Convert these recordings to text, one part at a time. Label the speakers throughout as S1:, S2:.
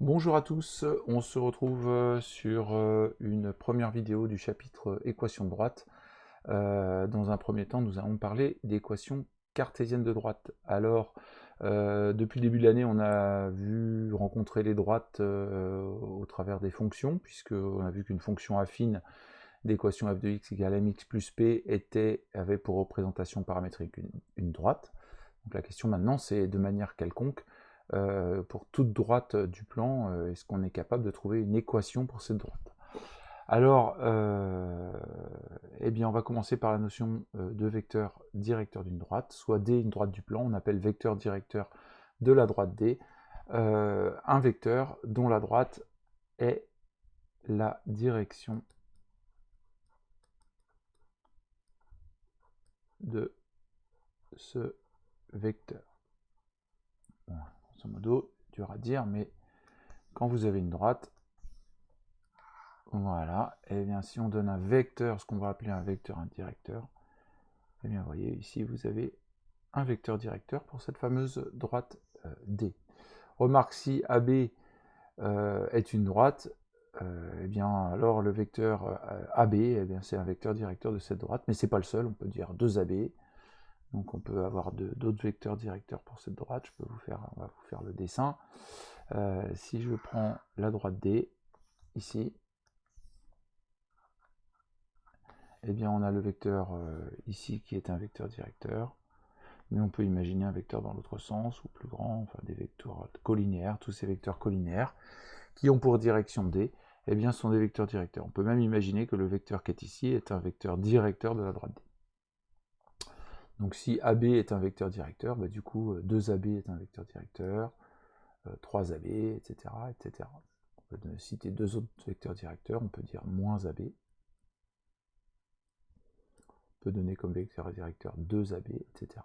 S1: Bonjour à tous, on se retrouve sur une première vidéo du chapitre équation de droite. Dans un premier temps, nous allons parler d'équations cartésiennes de droite. Alors, depuis le début de l'année, on a vu rencontrer les droites au travers des fonctions, puisqu'on a vu qu'une fonction affine d'équation f de x égale mx plus p avait pour représentation paramétrique une droite. Donc la question maintenant, c'est de manière quelconque, pour toute droite du plan, est-ce qu'on est capable de trouver une équation pour cette droite? Alors, eh bien, on va commencer par la notion de vecteur directeur d'une droite, soit D, une droite du plan, on appelle vecteur directeur de la droite D, un vecteur dont la droite est la direction de ce vecteur. Bon, grosso modo, dur à dire, mais quand vous avez une droite, voilà, et bien si on donne un vecteur, ce qu'on va appeler un vecteur indirecteur, et bien vous voyez ici vous avez un vecteur directeur pour cette fameuse droite D. Remarque, si AB est une droite, et bien alors le vecteur AB, eh bien c'est un vecteur directeur de cette droite, mais c'est pas le seul, on peut dire 2AB, donc on peut avoir d'autres vecteurs directeurs pour cette droite. On va vous faire le dessin. Si je prends la droite D, ici, eh bien on a le vecteur ici qui est un vecteur directeur, mais on peut imaginer un vecteur dans l'autre sens, ou plus grand, enfin des vecteurs collinéaires, tous ces vecteurs collinéaires, qui ont pour direction D, eh bien sont des vecteurs directeurs. On peut même imaginer que le vecteur qui est ici est un vecteur directeur de la droite D. Donc si AB est un vecteur directeur, bah, du coup 2AB est un vecteur directeur, 3AB, etc., etc. On peut citer deux autres vecteurs directeurs, on peut dire moins AB. On peut donner comme vecteur directeur 2AB, etc.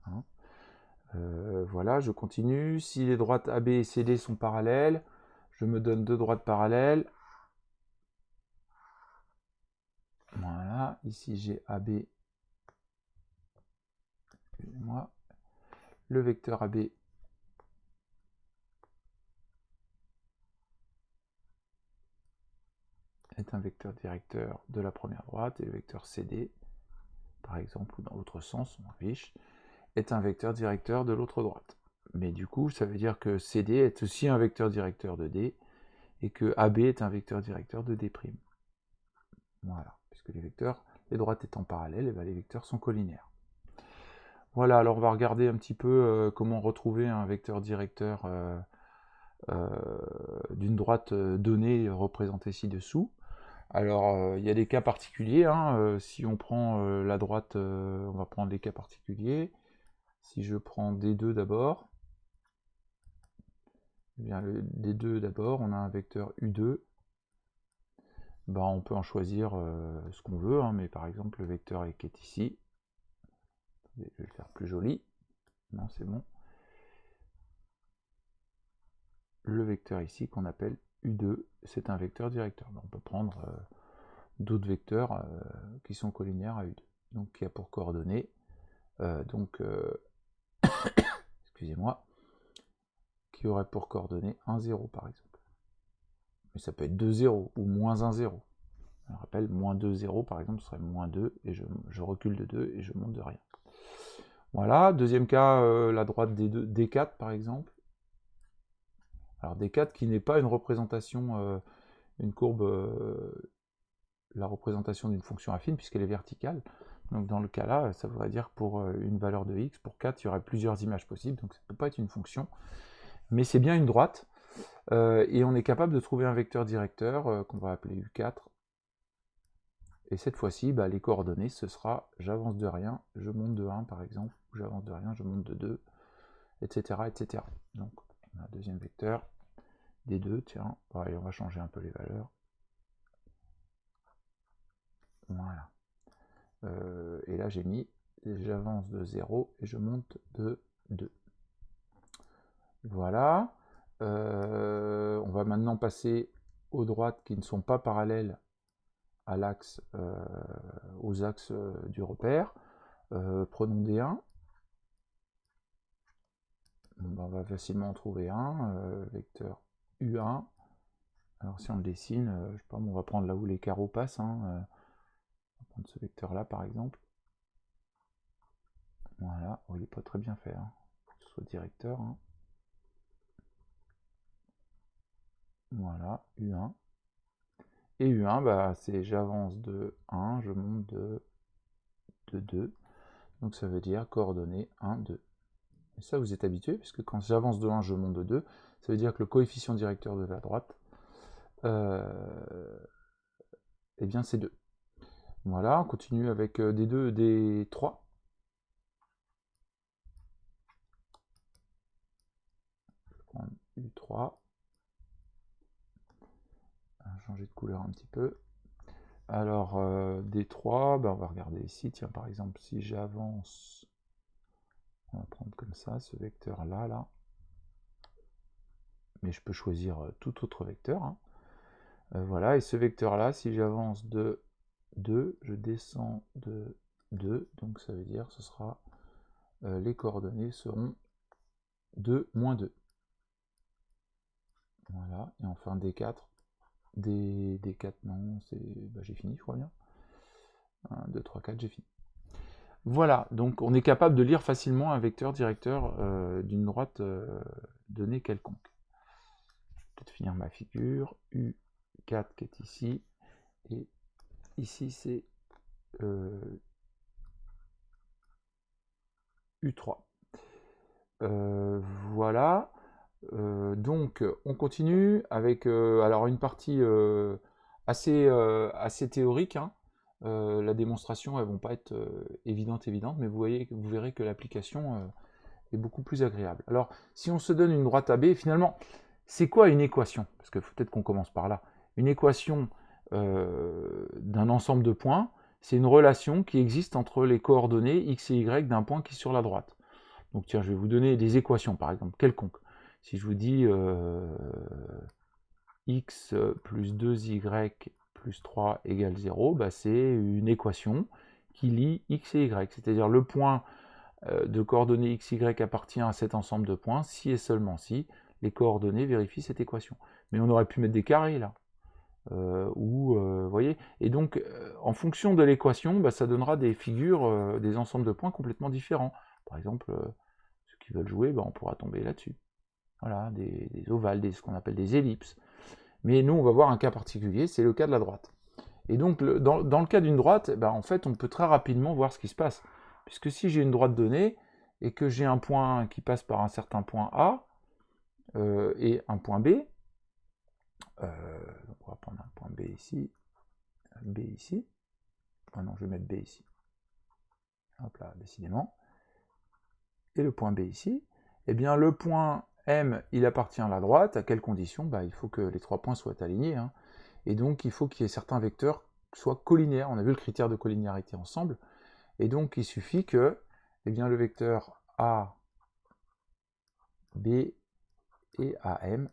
S1: Hein, voilà, je continue. Si les droites AB et CD sont parallèles, je me donne deux droites parallèles. Voilà, ici j'ai AB, excusez-moi, le vecteur AB est un vecteur directeur de la première droite, et le vecteur CD, par exemple, ou dans l'autre sens, on fiche, est un vecteur directeur de l'autre droite. Mais du coup, ça veut dire que CD est aussi un vecteur directeur de D, et que AB est un vecteur directeur de D'. Voilà, puisque les droites étant parallèles, et bien les vecteurs sont collinaires. Voilà, alors on va regarder un petit peu comment retrouver un vecteur directeur d'une droite donnée représentée ci-dessous. Alors, il y a des cas particuliers, hein, si on prend la droite, on va prendre les cas particuliers. Si je prends D2 d'abord, eh bien le D2 d'abord, on a un vecteur U2. Ben, on peut en choisir ce qu'on veut, hein, mais par exemple le vecteur qui est ici, je vais le faire plus joli, non c'est bon, le vecteur ici qu'on appelle U2, c'est un vecteur directeur. Ben, on peut prendre d'autres vecteurs qui sont collinaires à U2, donc qui a pour coordonnées, excusez-moi, qui aurait pour coordonnées 1, 0 par exemple. Mais ça peut être 2, 0 ou moins 1, 0. Je rappelle, moins 2, 0 par exemple, ce serait moins 2, et je recule de 2 et je monte de rien. Voilà, deuxième cas, la droite D2, D4 par exemple. Alors D4 qui n'est pas une représentation, une courbe, la représentation d'une fonction affine puisqu'elle est verticale. Donc dans le cas là, ça voudrait dire que pour une valeur de x, pour 4, il y aurait plusieurs images possibles, donc ça ne peut pas être une fonction. Mais c'est bien une droite, et on est capable de trouver un vecteur directeur qu'on va appeler U4. Et cette fois-ci, bah, les coordonnées, ce sera j'avance de rien, je monte de 1 par exemple, ou j'avance de rien, je monte de 2, etc. etc. Donc on a un deuxième vecteur, D2, tiens, allez, on va changer un peu les valeurs. Voilà. Et là j'ai mis j'avance de 0 et je monte de 2. Voilà. On va maintenant passer aux droites qui ne sont pas parallèles à l'axe, aux axes du repère. Prenons D1. Bon, on va facilement en trouver un, vecteur U1. Alors si on le dessine, je sais pas, on va prendre là où les carreaux passent, hein, on va prendre ce vecteur-là par exemple. Voilà, oh, il n'est pas très bien fait, hein. Faut que ce soit directeur. Hein. Voilà, U1. Et U1, bah, c'est j'avance de 1, je monte de 2. Donc ça veut dire coordonnées 1, 2. Et ça, vous êtes habitué, puisque quand j'avance de 1, je monte de 2. Ça veut dire que le coefficient directeur de la droite, eh bien c'est 2. Voilà, on continue avec des 2, des 3. Je vais prendre U3. Changer de couleur un petit peu. Alors, D3, ben on va regarder ici. Tiens, par exemple, si j'avance, on va prendre comme ça, ce vecteur-là, là. Mais je peux choisir tout autre vecteur. Hein. Voilà, et ce vecteur-là, si j'avance de 2, je descends de 2. Donc, ça veut dire que ce sera, les coordonnées seront 2, moins 2. Voilà, et enfin D4. D4, non, bah, j'ai fini, je crois bien. 1, 2, 3, 4, j'ai fini. Voilà, donc on est capable de lire facilement un vecteur directeur d'une droite donnée quelconque. Je vais peut-être finir ma figure. U4 qui est ici. Et ici c'est U3. Voilà. Donc on continue avec alors une partie assez théorique. Hein. La démonstration, elles vont pas être évidentes, mais vous verrez que l'application est beaucoup plus agréable. Alors, si on se donne une droite AB, finalement, c'est quoi une équation? Parce que peut-être qu'on commence par là. Une équation d'un ensemble de points, c'est une relation qui existe entre les coordonnées x et y d'un point qui est sur la droite. Donc tiens, je vais vous donner des équations, par exemple, quelconques. Si je vous dis x plus 2y plus 3 égale 0, bah, c'est une équation qui lie x et y. C'est-à-dire le point de coordonnées x, y appartient à cet ensemble de points si et seulement si les coordonnées vérifient cette équation. Mais on aurait pu mettre des carrés là. Vous voyez, et donc en fonction de l'équation, bah, ça donnera des figures, des ensembles de points complètement différents. Par exemple, ceux qui veulent jouer, bah, on pourra tomber là-dessus. Voilà, des ovales, ce qu'on appelle des ellipses. Mais nous, on va voir un cas particulier, c'est le cas de la droite. Et donc, dans le cas d'une droite, bah, en fait, on peut très rapidement voir ce qui se passe. Puisque si j'ai une droite donnée, et que j'ai un point qui passe par un certain point A, et un point B, donc on va prendre un point B ici, ah non, je vais mettre B ici, hop là, décidément, et le point B ici, eh bien le point M, il appartient à la droite, à quelles conditions? Bah, il faut que les trois points soient alignés, hein. Et donc il faut qu'il y ait certains vecteurs qui soient collinéaires, on a vu le critère de collinéarité ensemble, et donc il suffit que eh bien, le vecteur A, B et AM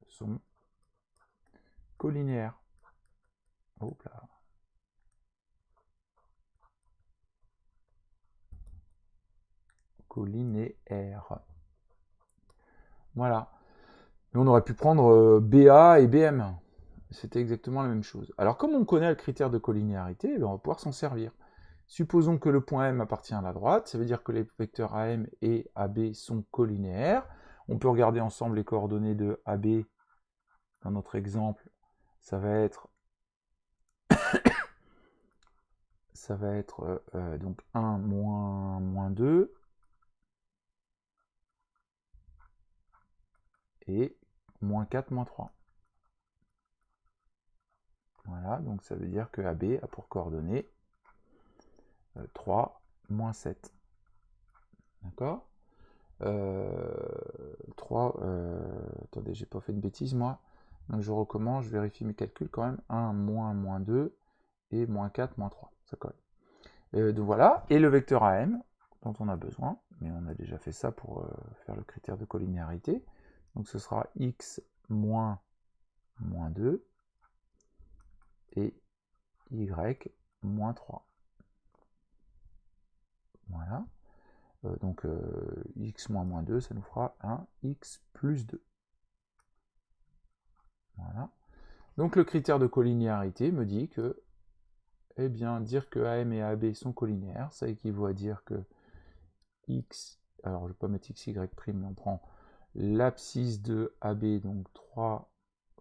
S1: sont collinéaires. Hop là. Collinéaires. Voilà. Et on aurait pu prendre BA et BM. C'était exactement la même chose. Alors comme on connaît le critère de collinéarité, on va pouvoir s'en servir. Supposons que le point M appartient à la droite, ça veut dire que les vecteurs AM et AB sont collinéaires. On peut regarder ensemble les coordonnées de AB. Dans notre exemple, ça va être donc 1 moins 2 et moins 4 moins 3. Voilà, donc ça veut dire que AB a pour coordonnées 3 moins 7. D'accord 3, attendez, j'ai pas fait de bêtises moi. Donc je recommence, je vérifie mes calculs quand même. 1 moins 2 et moins 4 moins 3. Ça colle. Donc voilà, et le vecteur AM dont on a besoin, mais on a déjà fait ça pour faire le critère de collinéarité. Donc ce sera x moins 2 et y moins 3. Voilà. Donc x moins moins 2, ça nous fera un x plus 2. Voilà. Donc le critère de collinéarité me dit que, eh bien, dire que AM et AB sont collinéaires, ça équivaut à dire que x, alors je ne vais pas mettre xy', mais on prend l'abscisse de AB, donc 3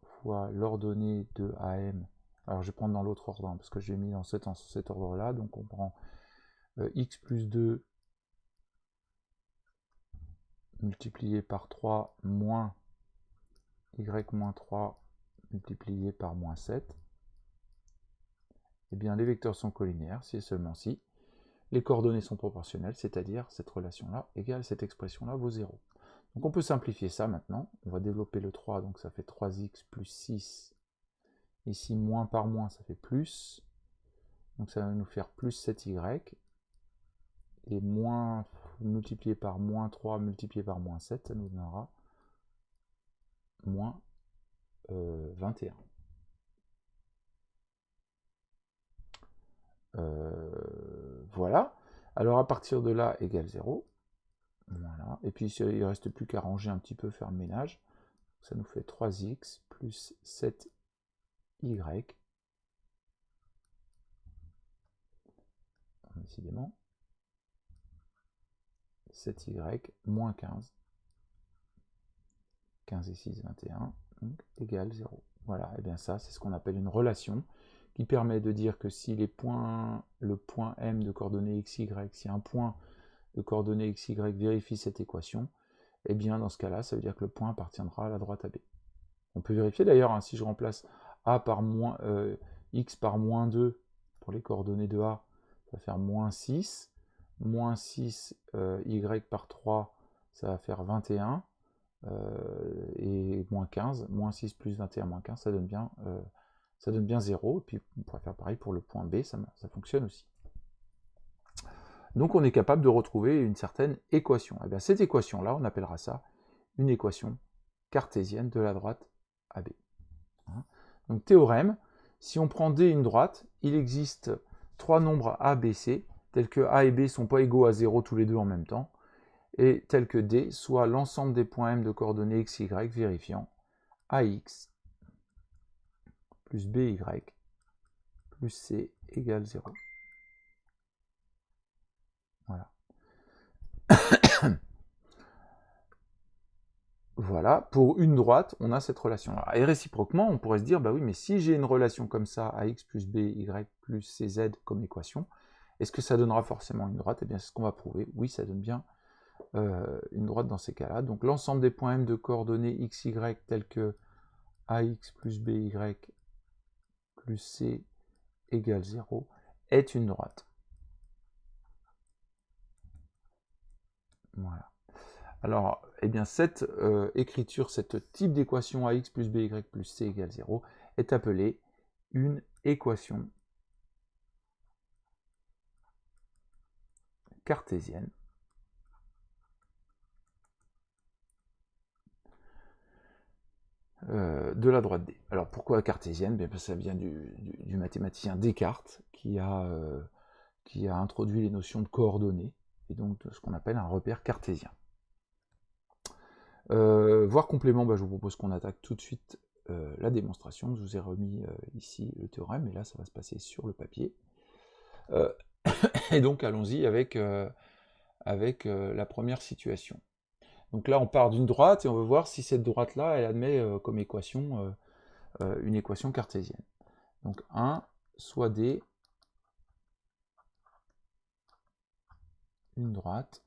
S1: fois l'ordonnée de AM. Alors je vais prendre dans l'autre ordre, hein, parce que j'ai mis dans cet ordre-là, donc on prend x plus 2 multiplié par 3 moins y moins 3 multiplié par moins 7. Eh bien, les vecteurs sont collinéaires si et seulement si les coordonnées sont proportionnelles, c'est-à-dire cette relation-là égale cette expression-là vaut 0. Donc on peut simplifier ça maintenant. On va développer le 3, donc ça fait 3x plus 6. Ici, moins par moins, ça fait plus. Donc ça va nous faire plus 7y. Et moins multiplié par moins 3 multiplié par moins 7, ça nous donnera moins 21. Voilà. Alors à partir de là, égale 0. Voilà. Et puis il ne reste plus qu'à ranger un petit peu, faire le ménage. Ça nous fait 3x plus 7y. Décidément. 7y moins 15. 15 et 6, 21. Donc égale 0. Voilà. Et bien ça, c'est ce qu'on appelle une relation qui permet de dire que si le point M de coordonnées x, y, si un point de coordonnées x, y vérifie cette équation, et bien dans ce cas-là, ça veut dire que le point appartiendra à la droite AB. On peut vérifier d'ailleurs, hein, si je remplace A par x par moins 2 pour les coordonnées de A, ça va faire moins 6 y par 3, ça va faire 21, et moins 15, moins 6 plus 21 moins 15, ça donne bien 0, et puis on pourrait faire pareil pour le point B, ça fonctionne aussi. Donc on est capable de retrouver une certaine équation. Et bien cette équation-là, on appellera ça une équation cartésienne de la droite AB. Donc théorème, si on prend D une droite, il existe trois nombres A, B, C, tels que A et B ne sont pas égaux à 0 tous les deux en même temps, et tels que D soit l'ensemble des points M de coordonnées x, y vérifiant AX plus BY plus C égale 0. Voilà. Voilà, pour une droite, on a cette relation-là. Et réciproquement, on pourrait se dire, bah oui, mais si j'ai une relation comme ça, AX plus BY plus CZ comme équation, est-ce que ça donnera forcément une droite? Eh bien, c'est ce qu'on va prouver. Oui, ça donne bien une droite dans ces cas-là. Donc l'ensemble des points M de coordonnées x, y tels que AX plus BY plus C égale 0 est une droite. Voilà. Alors, eh bien, cette écriture, ce type d'équation AX plus BY plus C égale 0 est appelée une équation cartésienne de la droite D. Alors pourquoi cartésienne? Bien, parce que ça vient du mathématicien Descartes qui a introduit les notions de coordonnées et donc de ce qu'on appelle un repère cartésien. Voir complément, bah, je vous propose qu'on attaque tout de suite la démonstration. Je vous ai remis ici le théorème, et là ça va se passer sur le papier. Et donc allons-y avec la première situation. Donc là on part d'une droite et on veut voir si cette droite-là, elle admet comme équation une équation cartésienne. Donc 1 soit D, une droite,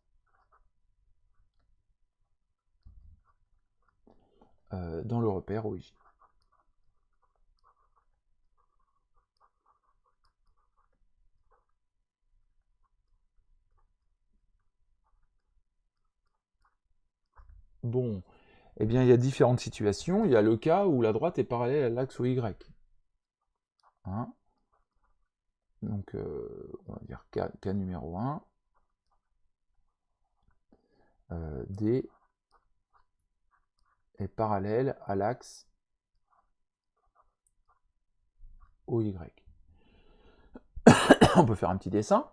S1: dans le repère OIJ. Bon, eh bien il y a différentes situations. Il y a le cas où la droite est parallèle à l'axe OY. Hein, donc on va dire cas numéro 1. D est parallèle à l'axe OY. On peut faire un petit dessin.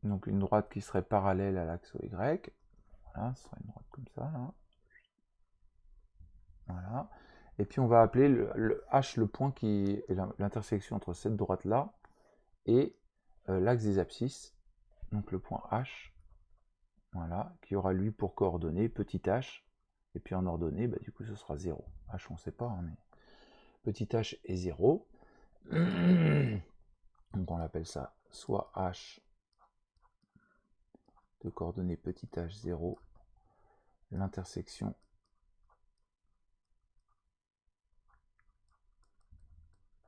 S1: Donc une droite qui serait parallèle à l'axe OY. Voilà, ce serait une droite comme ça, là. Voilà. Et puis on va appeler le H le point qui est l'intersection entre cette droite-là et l'axe des abscisses. Donc le point H, voilà, qui aura lui pour coordonnée petit h, et puis en ordonnée, bah, du coup ce sera 0. H on ne sait pas, hein, mais petit h est 0. Donc on l'appelle ça soit H de coordonnées petit h 0, l'intersection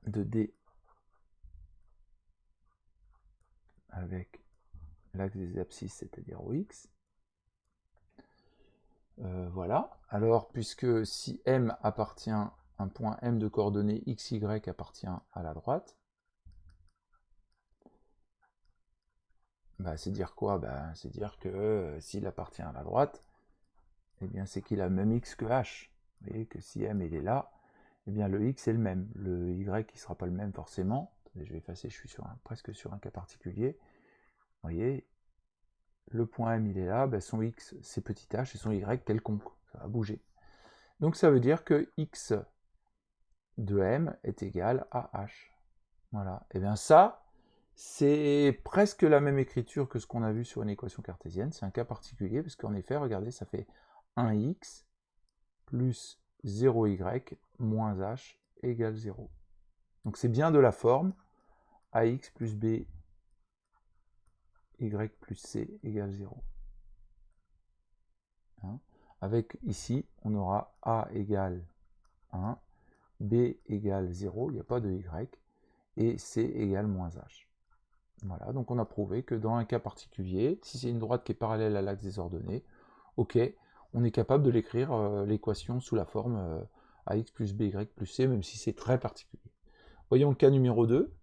S1: de D avec l'axe des abscisses, c'est-à-dire OX. Voilà. Alors, puisque si M appartient, un point M de coordonnées XY appartient à la droite, bah, c'est dire quoi? Bah, c'est dire que s'il appartient à la droite, eh bien c'est qu'il a le même X que H. Vous voyez que si M il est là, eh bien le X est le même. Le Y il ne sera pas le même forcément. Attendez, je vais effacer, je suis presque sur un cas particulier. Vous voyez, le point M il est là, bah, son X c'est petit h et son Y quelconque. Ça va bouger. Donc ça veut dire que X de M est égal à H. Voilà. Et bien ça, c'est presque la même écriture que ce qu'on a vu sur une équation cartésienne. C'est un cas particulier, parce qu'en effet, regardez, ça fait 1x plus 0y moins h égale 0. Donc c'est bien de la forme ax plus b y plus c égale 0. Hein? Avec ici, on aura a égale 1, b égale 0, il n'y a pas de y, et c égale moins h. Voilà, donc on a prouvé que dans un cas particulier, si c'est une droite qui est parallèle à l'axe des ordonnées, ok, on est capable de l'écrire, l'équation sous la forme ax plus by plus c, même si c'est très particulier. Voyons le cas numéro 2.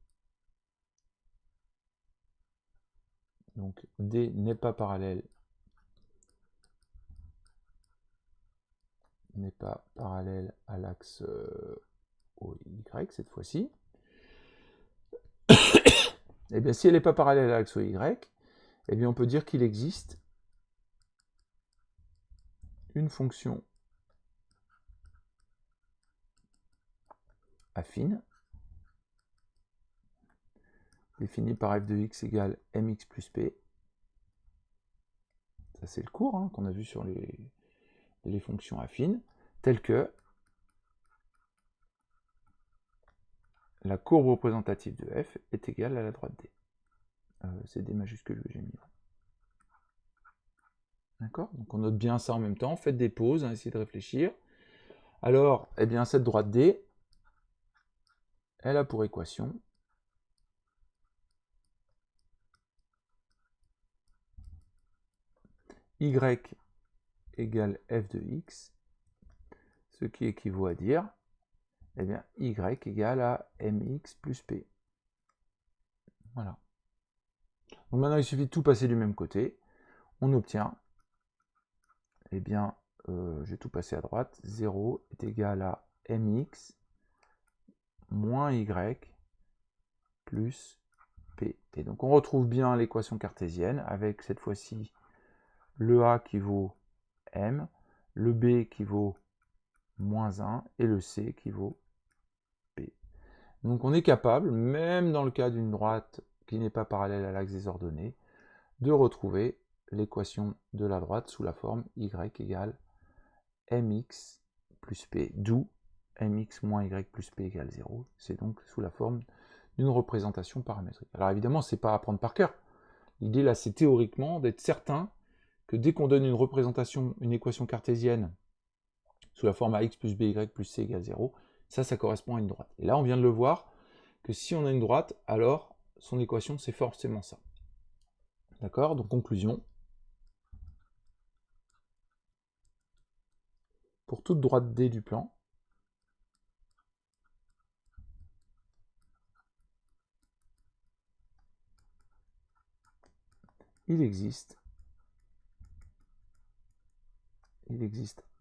S1: Donc D n'est pas parallèle à l'axe OY cette fois-ci. Et bien si elle n'est pas parallèle à l'axe OY, eh bien on peut dire qu'il existe une fonction affine définie par f de x égale mx plus p. Ça c'est le cours hein, qu'on a vu sur les fonctions affines, telles que la courbe représentative de f est égale à la droite D. C'est D majuscule que j'ai mis là. D'accord? Donc on note bien ça en même temps, faites des pauses, hein, essayez de réfléchir. Alors, eh bien cette droite D, elle a pour équation y égale f de x, ce qui équivaut à dire, eh bien, y égale à mx plus p. Voilà. Donc maintenant, il suffit de tout passer du même côté. On obtient, eh bien, je vais tout passer à droite, 0 est égal à mx moins y plus p. Et donc on retrouve bien l'équation cartésienne avec cette fois-ci le a qui vaut m, le b qui vaut moins 1 et le c qui vaut p. Donc on est capable, même dans le cas d'une droite qui n'est pas parallèle à l'axe des ordonnées, de retrouver l'équation de la droite sous la forme y égale mx plus p, d'où mx moins y plus p égale 0. C'est donc sous la forme d'une représentation paramétrique. Alors évidemment, c'est pas à apprendre par cœur. L'idée là, c'est théoriquement d'être certain que dès qu'on donne une représentation, une équation cartésienne sous la forme ax plus by plus c égale 0, ça correspond à une droite. Et là, on vient de le voir, que si on a une droite, alors son équation, c'est forcément ça. D'accord? Donc, conclusion. Pour toute droite D du plan, il existe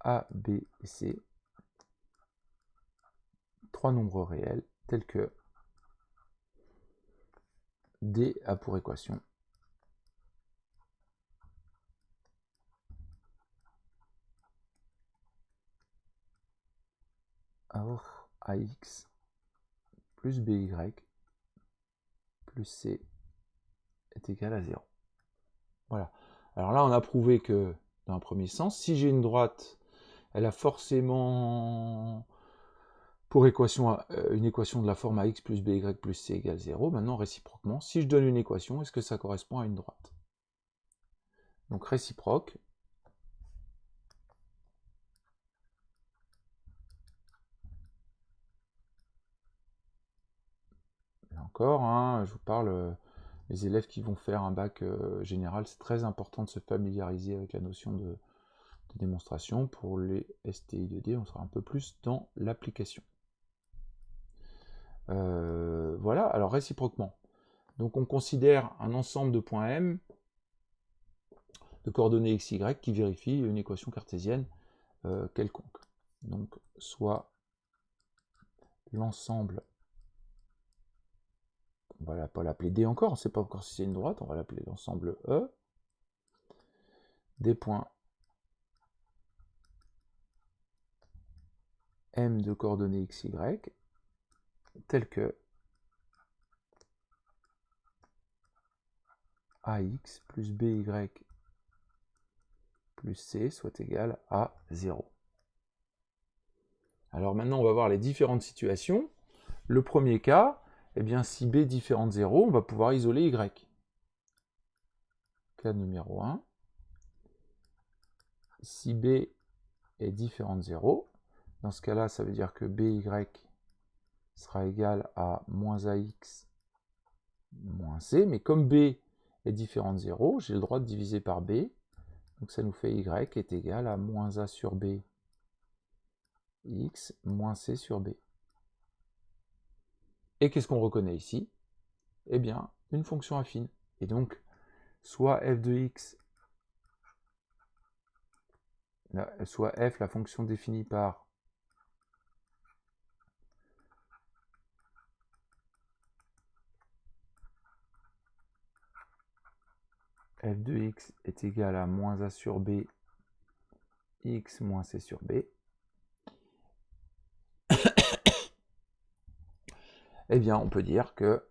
S1: A, B et C, trois nombres réels, tels que D a pour équation or ax plus by plus c est égal à 0. Voilà. Alors là, on a prouvé que, dans un premier sens, si j'ai une droite, elle a forcément pour équation une équation de la forme ax plus by plus c égale 0. Maintenant, réciproquement, si je donne une équation, est-ce que ça correspond à une droite? Donc réciproque. Là encore, hein, je vous parle, les élèves qui vont faire un bac général, c'est très important de se familiariser avec la notion de démonstration. Pour les STI 2D, on sera un peu plus dans l'application. Voilà, alors réciproquement. Donc on considère un ensemble de points M, de coordonnées x, y, qui vérifie une équation cartésienne quelconque. Donc soit l'ensemble, on va pas l'appeler D encore, on ne sait pas encore si c'est une droite, on va l'appeler l'ensemble E, des points M de coordonnées x, y, tels que ax plus by plus c soit égal à 0. Alors maintenant, on va voir les différentes situations. Le premier cas, eh bien, si b différent de 0, on va pouvoir isoler y. Cas numéro 1. Si b est différent de 0, dans ce cas-là, ça veut dire que by sera égal à moins ax moins c, mais comme b est différent de 0, j'ai le droit de diviser par b, donc ça nous fait y est égal à moins a sur b x moins c sur b. Et qu'est-ce qu'on reconnaît ici? Eh bien, une fonction affine. Et donc, soit f de x, soit f, la fonction définie par f de x est égal à moins a sur b x moins c sur b, eh bien, on peut dire que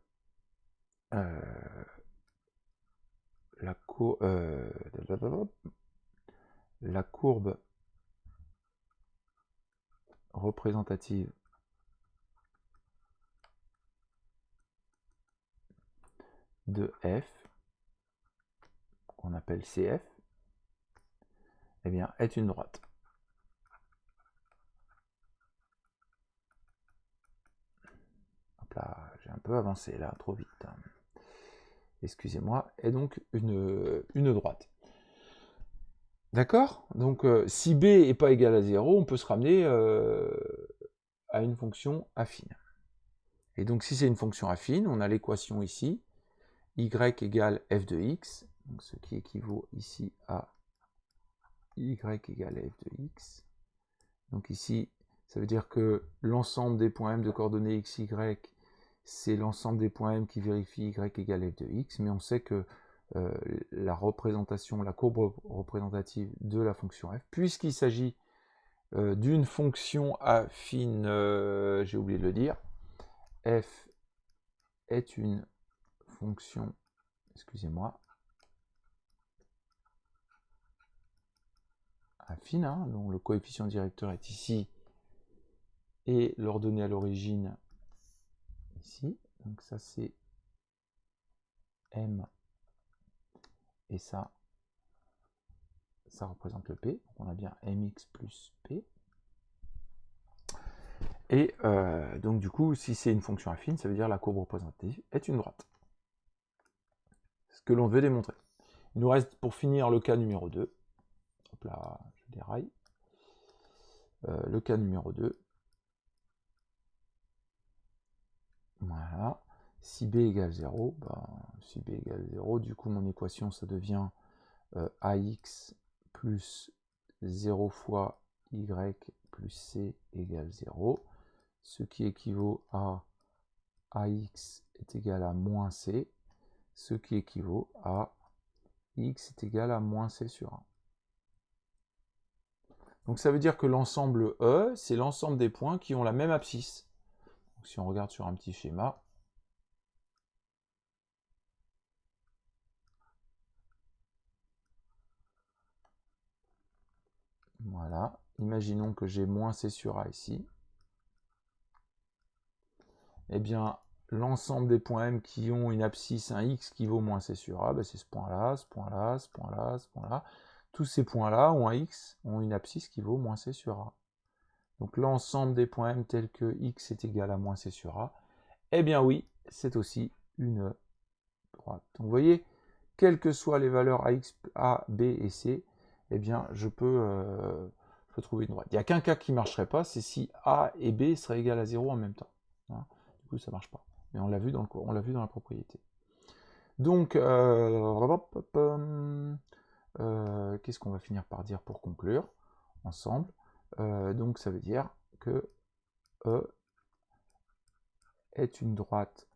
S1: la courbe représentative de f, qu'on appelle CF, eh bien, est une droite. Hop là, j'ai un peu avancé là, trop vite. Excusez-moi, est donc une droite. D'accord? Donc, si b n'est pas égal à 0, on peut se ramener à une fonction affine. Et donc, si c'est une fonction affine, on a l'équation ici, y égale f de x, donc ce qui équivaut ici à y égale f de x. Donc ici, ça veut dire que l'ensemble des points M de coordonnées x, y, c'est l'ensemble des points M qui vérifie y égale f de x, mais on sait que la représentation, la courbe représentative de la fonction f, puisqu'il s'agit d'une fonction affine, j'ai oublié de le dire, f est une fonction, excusez-moi, affine, hein, dont le coefficient directeur est ici, et l'ordonnée à l'origine ici. Donc ça c'est M, et ça représente le P. Donc on a bien mx plus P. Et donc du coup, si c'est une fonction affine, ça veut dire la courbe représentative est une droite. Ce que l'on veut démontrer. Il nous reste pour finir le cas numéro 2. Hop là, je déraille. Le cas numéro 2. Voilà. Si b égale 0, si b égale 0, du coup mon équation ça devient ax plus 0 fois y plus c égale 0, ce qui équivaut à ax est égal à moins c, ce qui équivaut à x est égal à moins c sur 1. Donc ça veut dire que l'ensemble E, c'est l'ensemble des points qui ont la même abscisse. Donc, si on regarde sur un petit schéma, voilà, imaginons que j'ai moins C sur A ici. Eh bien, l'ensemble des points M qui ont une abscisse, un X qui vaut moins C sur A, ben c'est ce point-là, ce point-là, ce point-là, ce point-là. Tous ces points-là ont un X, ont une abscisse qui vaut moins C sur A. Donc l'ensemble des points M tels que X est égal à moins C sur A, eh bien oui, c'est aussi une droite. Donc vous voyez, quelles que soient les valeurs AX, A, B et C, eh bien je peux trouver une droite. Il n'y a qu'un cas qui ne marcherait pas, c'est si A et B seraient égales à 0 en même temps. Hein, du coup, ça ne marche pas. Mais on l'a vu dans la propriété. Donc, qu'est-ce qu'on va finir par dire pour conclure ensemble? Donc, ça veut dire que E est une droite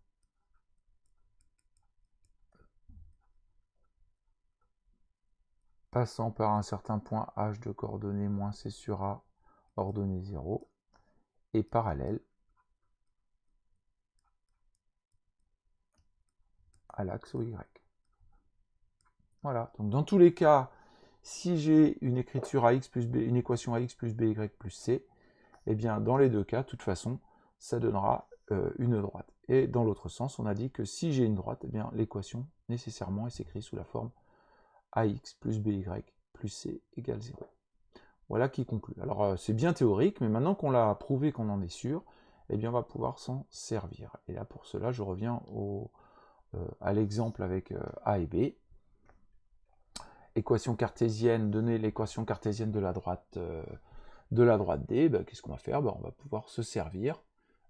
S1: passant par un certain point H de coordonnées moins C sur A, ordonnée 0, et parallèle à l'axe OY. Voilà, donc dans tous les cas, si j'ai une écriture AX plus B, une équation AX plus BY plus C, eh bien dans les deux cas, de toute façon, ça donnera une droite. Et dans l'autre sens, on a dit que si j'ai une droite, eh bien l'équation, nécessairement, elle s'écrit sous la forme AX plus BY plus C égale 0. Voilà qui conclut. Alors c'est bien théorique, mais maintenant qu'on l'a prouvé qu'on en est sûr, eh bien on va pouvoir s'en servir. Et là pour cela, je reviens à l'exemple avec A et B. Équation cartésienne, donner l'équation cartésienne de la droite D, ben, qu'est-ce qu'on va faire? Ben, on va pouvoir se servir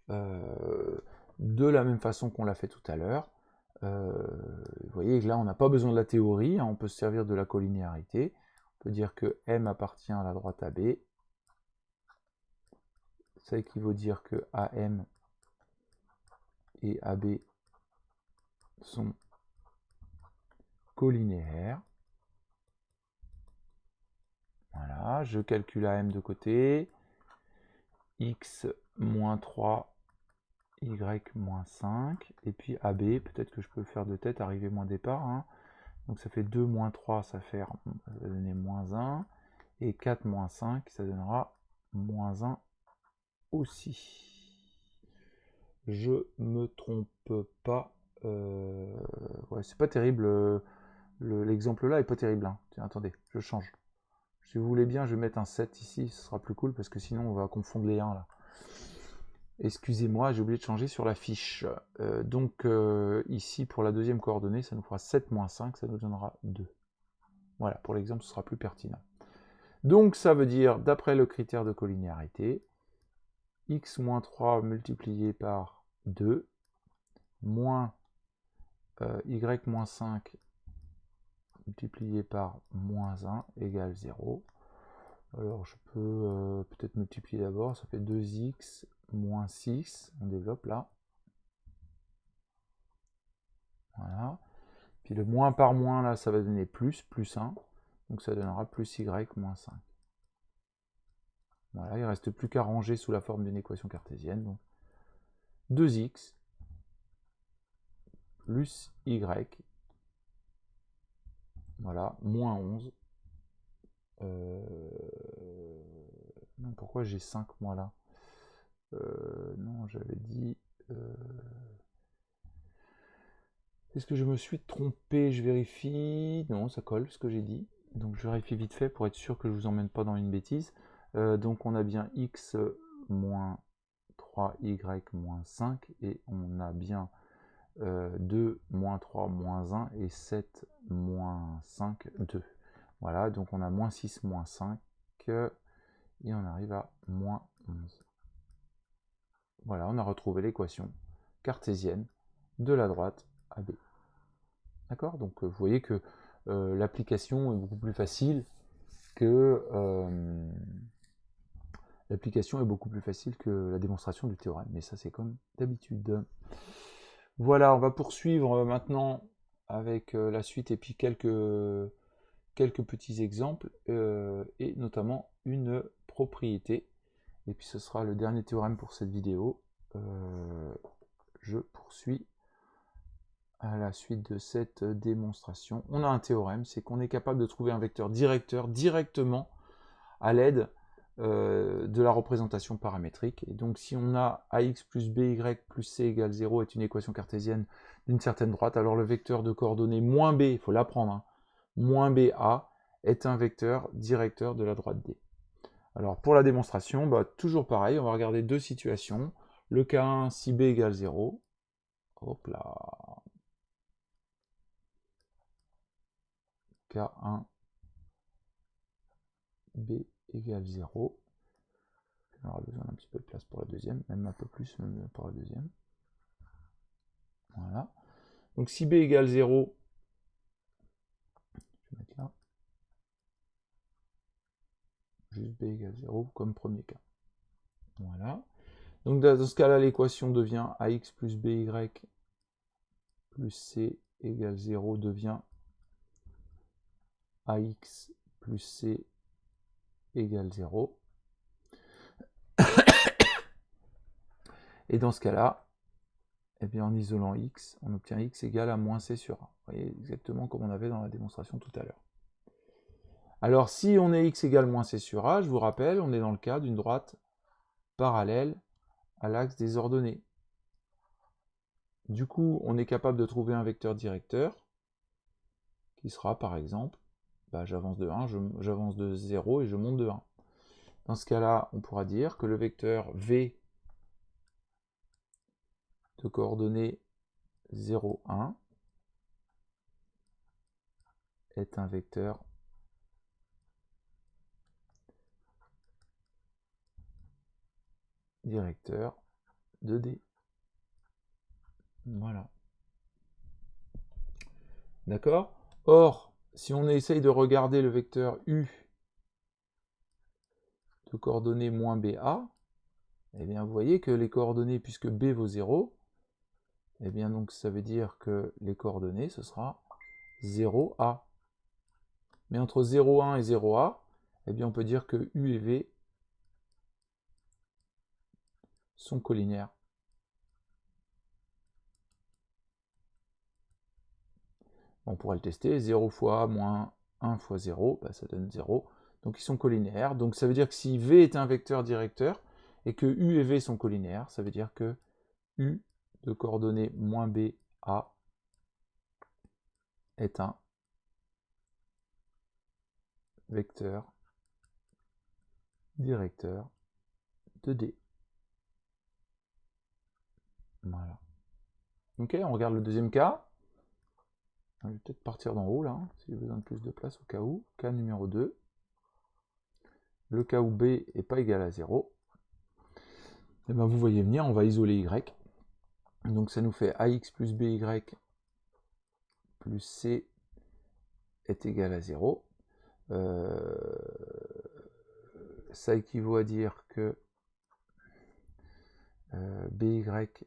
S1: de la même façon qu'on l'a fait tout à l'heure. Vous voyez que là, on n'a pas besoin de la théorie, hein, on peut se servir de la collinéarité. On peut dire que M appartient à la droite AB. Ça équivaut à dire que AM et AB sont collinéaires. Voilà, je calcule AM de côté. X moins 3, Y moins 5. Et puis AB, peut-être que je peux le faire de tête, arrivée moins départ. Hein. Donc ça fait 2 moins 3, ça va donner moins 1. Et 4 moins 5, ça donnera moins 1 aussi. Je me trompe pas. Ouais, c'est pas terrible. L'exemple là est pas terrible. Hein. Tiens, attendez, je change. Si vous voulez bien, je vais mettre un 7 ici, ce sera plus cool parce que sinon on va confondre les 1 là. Excusez-moi, j'ai oublié de changer sur la fiche. Donc ici, pour la deuxième coordonnée, ça nous fera 7 moins 5, ça nous donnera 2. Voilà, pour l'exemple, ce sera plus pertinent. Donc ça veut dire, d'après le critère de collinéarité, x moins 3 multiplié par 2, moins y moins 5 multiplié par moins 1 égale 0. Alors je peux peut-être multiplier d'abord, ça fait 2x moins 6, on développe là. Voilà. Puis le moins par moins là, ça va donner plus 1, donc ça donnera plus y moins 5. Voilà, il ne reste plus qu'à ranger sous la forme d'une équation cartésienne. Donc 2x plus y, voilà, moins 11. Non, pourquoi j'ai 5 moi là? Non, j'avais dit... Est-ce que je me suis trompé? Je vérifie. Non, ça colle ce que j'ai dit. Donc je vérifie vite fait pour être sûr que je ne vous emmène pas dans une bêtise. Donc on a bien x moins 3y moins 5 et on a bien 2 moins 3 moins 1 et 7 moins 5, 2. Voilà, donc on a moins 6 moins 5 et on arrive à moins 11. Voilà, on a retrouvé l'équation cartésienne de la droite AB. D'accord? Donc vous voyez que l'application est beaucoup plus facile que la démonstration du théorème. Mais ça c'est comme d'habitude. Voilà, on va poursuivre maintenant avec la suite et puis quelques quelques petits exemples et notamment une propriété. Et puis ce sera le dernier théorème pour cette vidéo. Je poursuis à la suite de cette démonstration. On a un théorème, c'est qu'on est capable de trouver un vecteur directeur directement à l'aide de la représentation paramétrique. Et donc si on a ax plus by plus c égale 0 est une équation cartésienne d'une certaine droite, alors le vecteur de coordonnées moins b, il faut l'apprendre, hein, moins ba est un vecteur directeur de la droite D. Alors pour la démonstration, bah, toujours pareil, on va regarder deux situations. Le cas 1, si b égale 0. Hop là. Cas 1, b égale 0. On aura besoin d'un petit peu de place pour la deuxième, même un peu plus même pour la deuxième. Voilà. Donc si b égale 0, je vais mettre là, juste b égale 0 comme premier cas. Voilà. Donc dans ce cas-là, l'équation devient ax plus by plus c égale 0 devient ax plus c égale 0. Et dans ce cas-là, eh bien, en isolant x, on obtient x égale à moins c sur a. Vous voyez, exactement comme on avait dans la démonstration tout à l'heure. Alors, si on est x égale moins c sur a, je vous rappelle, on est dans le cas d'une droite parallèle à l'axe des ordonnées. Du coup, on est capable de trouver un vecteur directeur, qui sera par exemple, bah, j'avance de 1, j'avance de 0 et je monte de 1. Dans ce cas-là, on pourra dire que le vecteur v de coordonnées 0, 1 est un vecteur directeur de D. Voilà. D'accord? Or, si on essaye de regarder le vecteur U de coordonnées moins BA, eh bien vous voyez que les coordonnées, puisque B vaut 0, eh bien donc ça veut dire que les coordonnées, ce sera 0A. Mais entre 0,1 et 0A, eh bien on peut dire que U et V sont collinaires. On pourrait le tester, 0 fois moins 1 fois 0, bah ça donne 0. Donc ils sont collinaires. Donc ça veut dire que si V est un vecteur directeur, et que U et V sont collinaires, ça veut dire que U de coordonnées moins B, A est un vecteur directeur de D. Voilà. Ok, on regarde le deuxième cas. Je vais peut-être partir d'en haut là, hein, si j'ai besoin de plus de place au cas où. Cas numéro 2. Le cas où B n'est pas égal à 0. Et bien vous voyez venir, on va isoler Y. Donc ça nous fait AX plus BY plus C est égal à 0. Ça équivaut à dire que BY est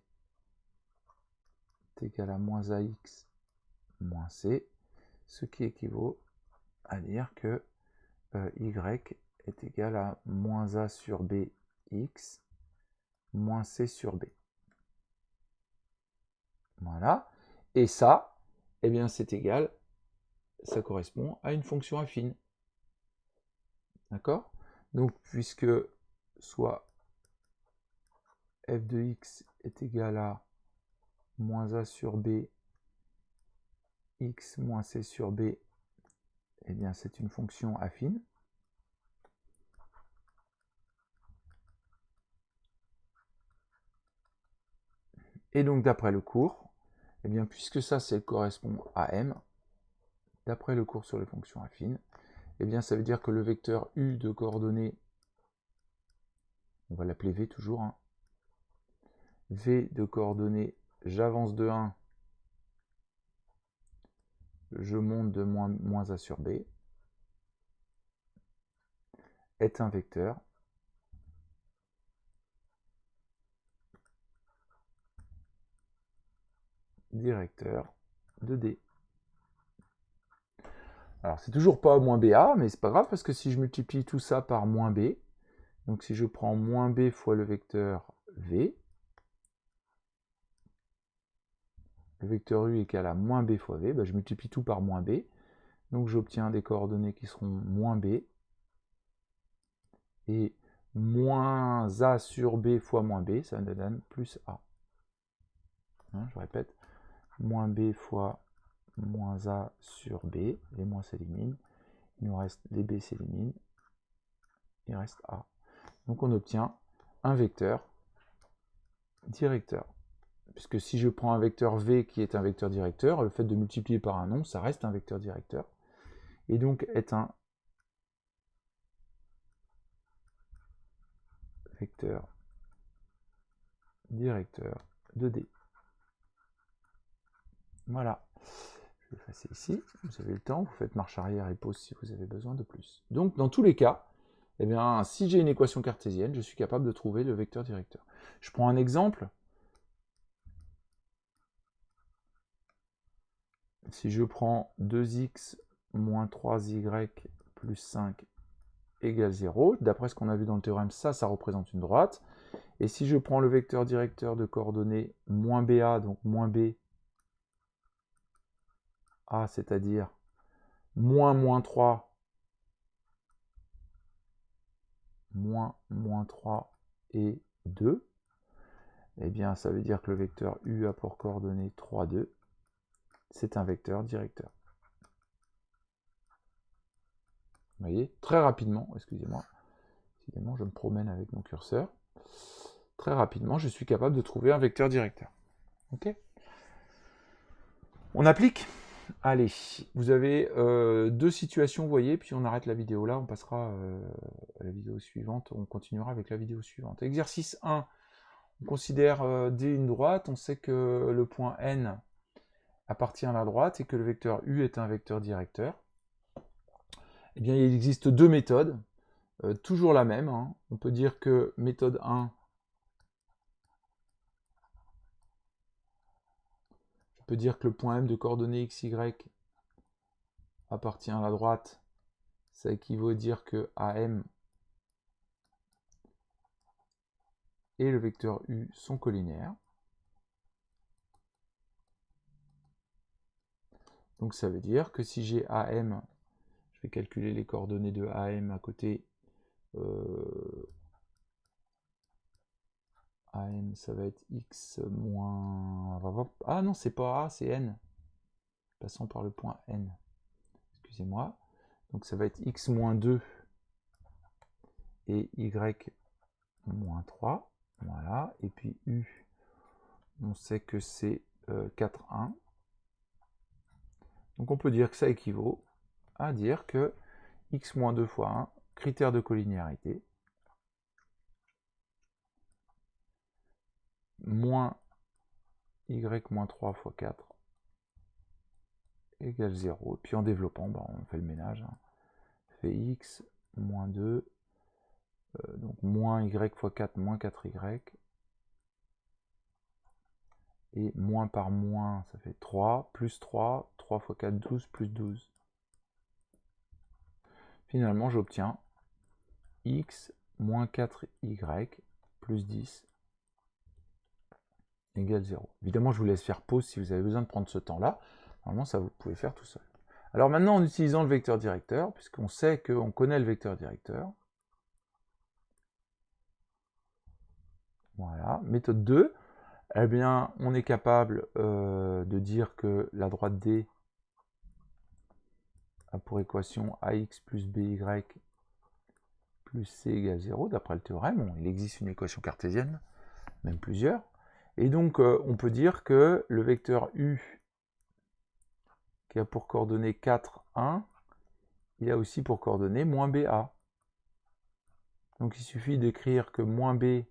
S1: égal à moins AX moins C, ce qui équivaut à dire que Y est égal à moins A sur BX moins C sur B. Voilà. Et ça, eh bien c'est égal, ça correspond à une fonction affine. D'accord? Donc puisque soit f de x est égal à moins a sur b, x moins c sur b, eh bien c'est une fonction affine. Et donc d'après le cours, eh bien puisque ça correspond à m, d'après le cours sur les fonctions affines, eh bien ça veut dire que le vecteur u de coordonnées, on va l'appeler v toujours, hein, v de coordonnées j'avance de 1, je monte de moins a sur b, est un vecteur directeur de D. Alors, c'est toujours pas moins BA, mais c'est pas grave, parce que si je multiplie tout ça par moins B, donc si je prends moins B fois le vecteur V, le vecteur U égale à moins B fois V, ben je multiplie tout par moins B, donc j'obtiens des coordonnées qui seront moins B, et moins A sur B fois moins B, ça me donne plus A. Hein, je répète, moins B fois moins A sur B, les moins s'éliminent, il nous reste des B s'éliminent, il reste A. Donc on obtient un vecteur directeur. Puisque si je prends un vecteur V qui est un vecteur directeur, le fait de multiplier par un nom, ça reste un vecteur directeur. Et donc est un vecteur directeur de D. Voilà. Je vais effacer ici. Vous avez le temps, vous faites marche arrière et pause si vous avez besoin de plus. Donc dans tous les cas, eh bien, si j'ai une équation cartésienne, je suis capable de trouver le vecteur directeur. Je prends un exemple. Si je prends 2x moins 3y plus 5 égale 0, d'après ce qu'on a vu dans le théorème, ça représente une droite. Et si je prends le vecteur directeur de coordonnées moins BA, donc moins B, A, c'est-à-dire moins 3, moins 3 et 2, eh bien ça veut dire que le vecteur U a pour coordonnées 3, 2, c'est un vecteur directeur. Vous voyez, très rapidement, excusez-moi, décidément je me promène avec mon curseur, très rapidement je suis capable de trouver un vecteur directeur. Ok ? On applique ? Allez, vous avez deux situations, vous voyez, puis on arrête la vidéo là, on passera à la vidéo suivante, on continuera avec la vidéo suivante. Exercice 1, on considère D une droite, on sait que le point N appartient à la droite et que le vecteur U est un vecteur directeur. Eh bien, il existe deux méthodes, toujours la même, hein. On peut dire que méthode 1, je peux dire que le point M de coordonnées XY appartient à la droite, ça équivaut à dire que AM et le vecteur U sont collinaires. Donc ça veut dire que si j'ai AM, je vais calculer les coordonnées de AM à côté. AM, ça va être X moins... Ah non, c'est pas A, c'est N. Passons par le point N. Excusez-moi. Donc ça va être X moins 2 et Y moins 3. Voilà. Et puis U, on sait que c'est 4, 1. Donc on peut dire que ça équivaut à dire que X moins 2 fois 1, critère de collinéarité, moins Y moins 3 fois 4 égale 0. Et puis en développant, on fait le ménage. Hein. Fait X moins 2, donc moins Y fois 4, moins 4Y. Et moins par moins, ça fait 3, plus 3, 3 fois 4, 12, plus 12. Finalement, j'obtiens X moins 4Y plus 10 égale 0. Évidemment, je vous laisse faire pause si vous avez besoin de prendre ce temps-là. Normalement, ça vous pouvez faire tout seul. Alors maintenant, en utilisant le vecteur directeur, puisqu'on sait qu'on connaît le vecteur directeur, voilà, méthode 2, eh bien, on est capable de dire que la droite D a pour équation AX plus BY plus C égale 0, d'après le théorème. Bon, il existe une équation cartésienne, même plusieurs. Et donc, on peut dire que le vecteur U, qui a pour coordonnées 4, 1, il a aussi pour coordonnées moins BA. Donc, il suffit d'écrire que moins B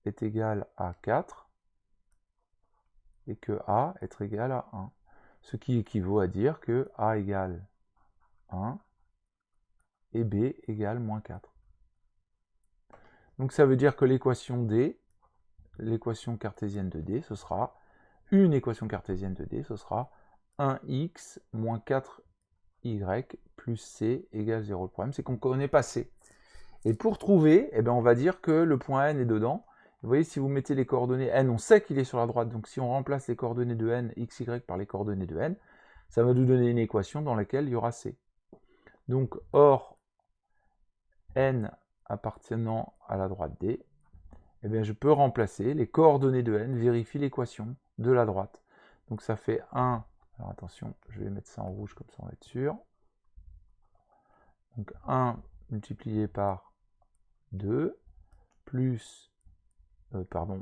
S1: est égal à 4 et que A est égal à 1. Ce qui équivaut à dire que A égale 1 et B égale moins 4. Donc ça veut dire que l'équation D, l'équation cartésienne de D, ce sera une équation cartésienne de D, ce sera 1x moins 4y y plus c égale 0. Le problème, c'est qu'on ne connaît pas c. Et pour trouver, eh bien, on va dire que le point n est dedans. Vous voyez, si vous mettez les coordonnées n, on sait qu'il est sur la droite. Donc si on remplace les coordonnées de n, x, y par les coordonnées de n, ça va nous donner une équation dans laquelle il y aura c. Donc, or, n appartenant à la droite D, eh bien, je peux remplacer les coordonnées de n, vérifier l'équation de la droite. Donc ça fait 1, alors attention, je vais mettre ça en rouge comme ça on va être sûr. Donc 1 multiplié par 2, plus,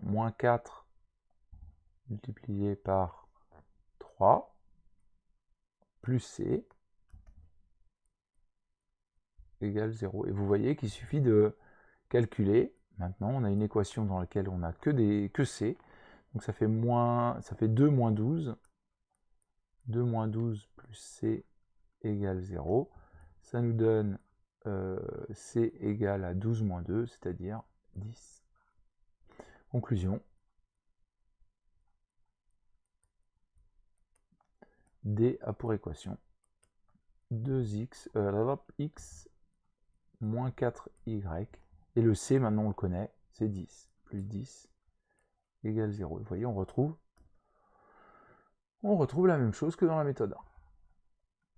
S1: moins 4 multiplié par 3, plus c, égale 0. Et vous voyez qu'il suffit de calculer. Maintenant, on a une équation dans laquelle on n'a que c. Donc ça fait 2 moins 12. 2 moins 12 plus c égale 0. Ça nous donne c égale à 12 moins 2, c'est-à-dire 10. Conclusion. D a pour équation 2x, x moins 4y, et le c, maintenant on le connaît, c'est 10, plus 10 égale 0. Vous voyez, on retrouve la même chose que dans la méthode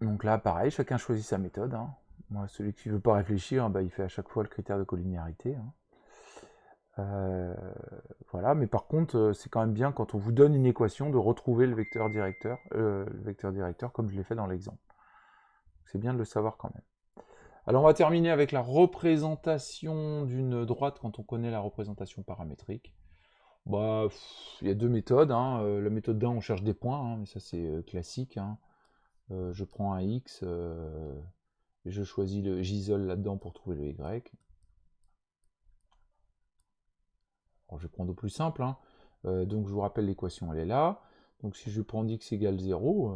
S1: 1. Donc là, pareil, chacun choisit sa méthode. Hein. Moi, celui qui ne veut pas réfléchir, bah, il fait à chaque fois le critère de collinéarité. Hein. Voilà, mais par contre, c'est quand même bien quand on vous donne une équation de retrouver le vecteur directeur comme je l'ai fait dans l'exemple. C'est bien de le savoir quand même. Alors on va terminer avec la représentation d'une droite quand on connaît la représentation paramétrique. Bah, il y a deux méthodes. Hein. La méthode d'1, on cherche des points, hein, mais ça c'est classique. Hein. Je prends un x, et je choisis j'isole là-dedans pour trouver le y. Alors, je vais prendre au plus simple. Hein. Donc je vous rappelle l'équation, elle est là. Donc si je prends x égale 0,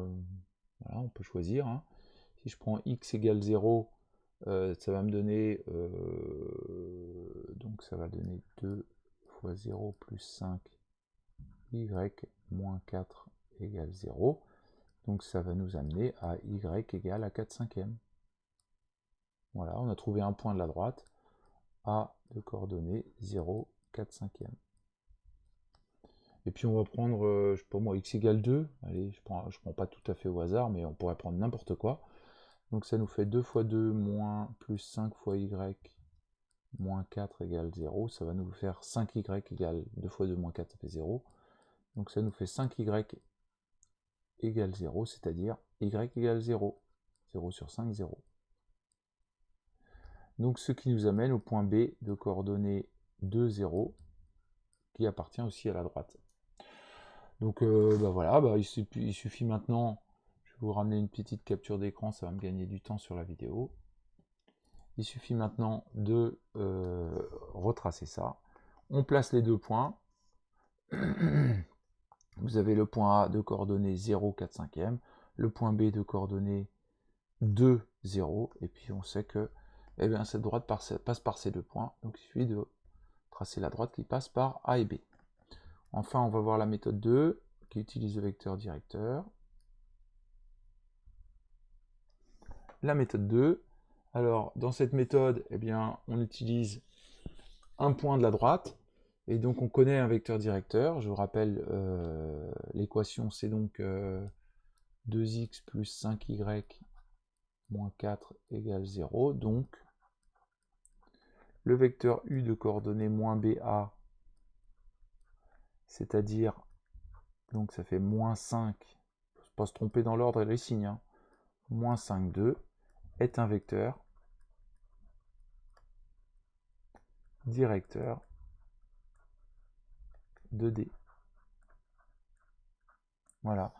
S1: voilà, on peut choisir. Hein. Si je prends x égale 0, ça va me donner, donc ça va donner 2 fois 0 plus 5 y moins 4 égale 0. Donc ça va nous amener à y égale à 4 cinquièmes. Voilà, on a trouvé un point de la droite, A de coordonnées 0, 4 cinquièmes. Et puis on va prendre, je sais pas moi, x égale 2. Allez, je prends pas tout à fait au hasard, mais on pourrait prendre n'importe quoi. Donc ça nous fait 2 fois 2 moins plus 5 fois y moins 4 égale 0. Ça va nous faire 5y égale 2 fois 2 moins 4, ça fait 0. Donc ça nous fait 5y égale 0, c'est-à-dire y égale 0. 0 sur 5, 0. Donc ce qui nous amène au point B de coordonnées 2, 0, qui appartient aussi à la droite. Donc bah voilà, bah, il suffit maintenant, je vais vous ramener une petite capture d'écran, ça va me gagner du temps sur la vidéo. Il suffit maintenant de retracer ça. On place les deux points. Vous avez le point A de coordonnées 0, 4 cinquièmes, le point B de coordonnées 2, 0, et puis on sait que eh bien, cette droite passe par ces deux points, donc il suffit de tracer la droite qui passe par A et B. Enfin, on va voir la méthode 2, qui utilise le vecteur directeur. La méthode 2, alors dans cette méthode, eh bien, on utilise un point de la droite, et donc on connaît un vecteur directeur. Je vous rappelle, l'équation c'est donc 2x plus 5y moins 4 égale 0, donc le vecteur u de coordonnées moins ba, c'est-à-dire, donc ça fait moins 5, il ne faut pas se tromper dans l'ordre et les signes, hein, moins 5, 2, est un vecteur directeur de D. Voilà.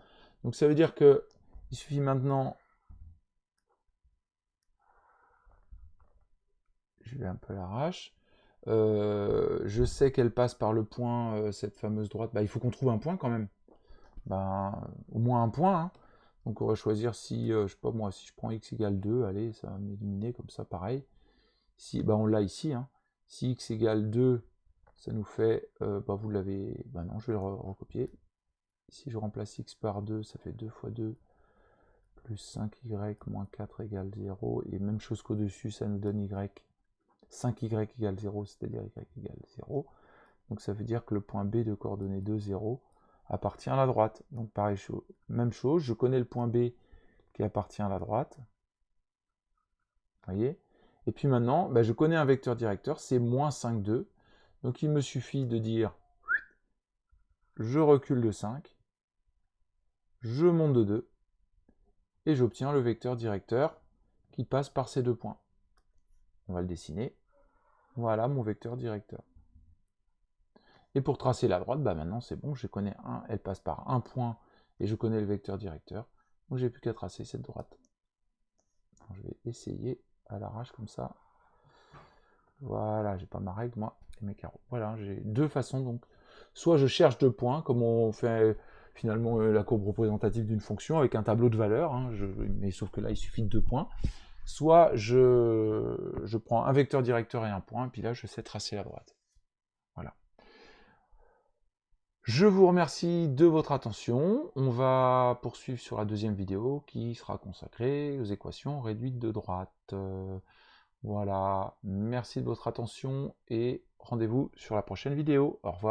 S1: Donc ça veut dire que il suffit maintenant, je vais un peu à l'arrache, je sais qu'elle passe par le point, cette fameuse droite, bah, il faut qu'on trouve un point quand même. Bah, au moins un point. Hein. Donc on va choisir si, je sais pas moi, si je prends x égale 2, allez, ça va m'éliminer comme ça, pareil. Si, bah on l'a ici, hein. Si x égale 2, ça nous fait, bah vous l'avez, bah non, je vais le recopier. Si je remplace x par 2, ça fait 2 fois 2, plus 5y moins 4 égale 0, et même chose qu'au-dessus, ça nous donne y. 5y égale 0, c'est-à-dire y égale 0. Donc ça veut dire que le point B de coordonnées 2, 0 appartient à la droite. Donc pareil, même chose, je connais le point B qui appartient à la droite. Vous voyez? Et puis maintenant, bah, je connais un vecteur directeur, c'est moins 5, 2. Donc il me suffit de dire, je recule de 5, je monte de 2, et j'obtiens le vecteur directeur qui passe par ces deux points. On va le dessiner. Voilà mon vecteur directeur. Et pour tracer la droite, bah maintenant c'est bon, je connais elle passe par un point et je connais le vecteur directeur. Donc j'ai plus qu'à tracer cette droite. Alors, je vais essayer à l'arrache comme ça. Voilà, j'ai pas ma règle moi et mes carreaux. Voilà, j'ai deux façons donc. Soit je cherche deux points, comme on fait finalement la courbe représentative d'une fonction avec un tableau de valeurs, hein, mais sauf que là il suffit de deux points. Soit je prends un vecteur directeur et un point, et puis là je sais tracer la droite. Voilà. Je vous remercie de votre attention. On va poursuivre sur la deuxième vidéo qui sera consacrée aux équations réduites de droite. Voilà, merci de votre attention et rendez-vous sur la prochaine vidéo. Au revoir.